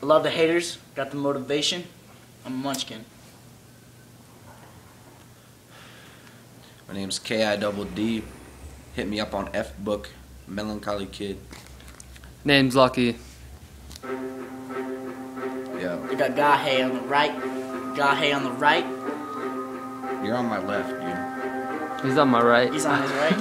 I love the haters, got the motivation. I'm a munchkin. My name's KIDD. Hit me up on Fbook, Melancholy Kid. Name's Lucky. Yeah. You got Gahe on the right. Gahe on the right. You're on my left, dude. He's on my right. He's on his right.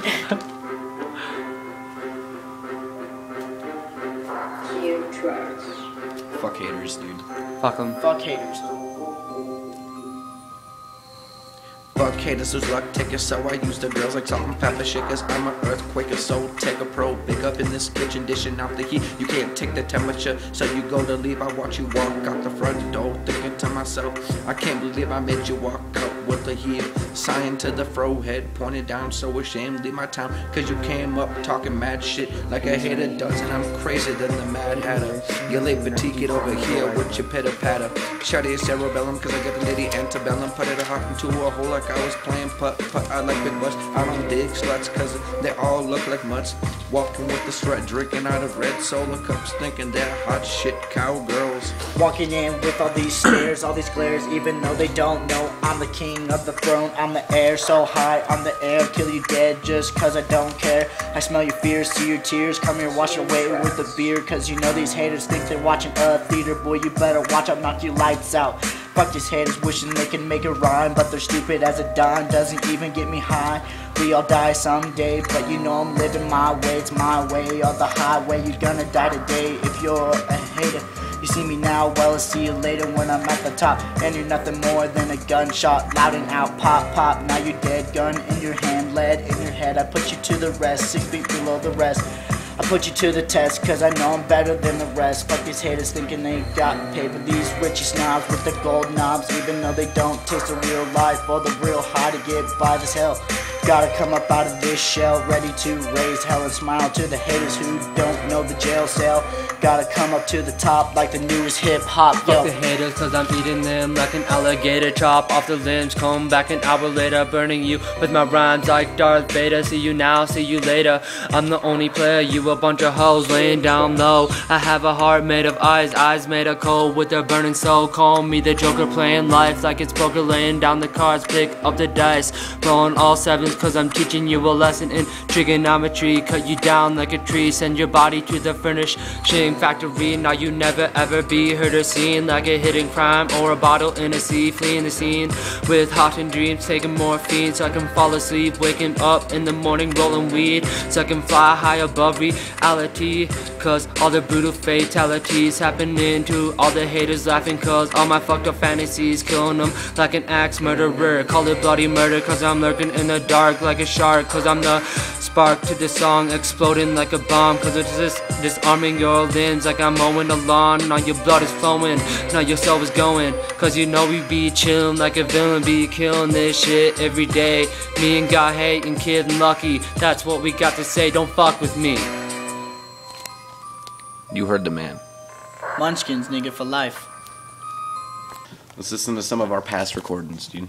Fuck haters, dude. Fuck him. Fuck haters. Fuck haters whose luck takers, so I use the girls like salt and pepper shakers. I'm an earthquaker, so take a pro. Big up in this kitchen, dishing out the heat. You can't take the temperature, so you go to leave. I watch you walk out the front door, thinking to myself, I can't believe I made you walk out with a heel. Sign to the fro head, pointed down, so ashamed. Leave my town, cause you came up talking mad shit like a hater does, and I'm crazier than the Mad Hatter. You late fatigue, get over here with your pitter patter. Shawty is cerebellum, cause I got the lady antebellum. Put it hot into a hole like I was playing putt. I like big butts, I don't dig sluts, cause they all look like mutts. Walking with the strut, drinking out of red solo cups, thinking they're hot shit cowgirls. Walking in with all these stares, all these glares, even though they don't know I'm the king of the throne. I'm the air, so high on the air, kill you dead just cause I don't care. I smell your fears, see your tears, come here wash away with the beer, cause you know these haters think they're watching a theater. Boy, you better watch, I'll knock your lights out. Fuck these haters wishing they can make it rhyme, but they're stupid as a dime, doesn't even get me high. We all die someday, but you know I'm living my way, it's my way, or the highway. You're gonna die today if you're a hater. You see me now, well I'll see you later when I'm at the top. And you're nothing more than a gunshot, loud and out, pop, pop. Now you're dead, gun in your hand, lead in your head. I put you to the rest, 6 feet below the rest. I put you to the test, cause I know I'm better than the rest. Fuck these haters thinking they got paper. These richy snobs with the gold knobs, even though they don't taste the real life or the real high to get by this hell. Gotta come up out of this shell, ready to raise hell and smile to the haters who don't know the jail cell. Gotta come up to the top like the newest hip hop. Fuck the haters, cause I'm eating them like an alligator. Chop off the limbs, come back an hour later, burning you with my rhymes like Darth Vader. See you now, see you later. I'm the only player, you a bunch of hoes laying down low. I have a heart made of ice, eyes made of coal with a burning soul. Call me the Joker, playing life like it's poker, laying down the cards, pick up the dice, rolling all sevens, cause I'm teaching you a lesson in trigonometry. Cut you down like a tree, send your body to the furnishing factory. Now you never ever be heard or seen like a hidden crime or a bottle in a sea. Fleeing the scene with hot and dreams, taking morphine so I can fall asleep. Waking up in the morning, rolling weed so I can fly high above reality. Cause all the brutal fatalities happening to all the haters laughing, cause all my fucked up fantasies killing them like an axe murderer. Call it bloody murder, cause I'm lurking in the dark like a shark, cause I'm the spark to the song, exploding like a bomb, cause it's just disarming your limbs like I'm mowing the lawn. Now your blood is flowing, now your soul is going, cause you know we be chillin' like a villain, be killing this shit every day. Me and God hating Kid and Lucky, that's what we got to say, don't fuck with me. You heard the man. Munchkins, nigga, for life. Let's listen to some of our past recordings, dude.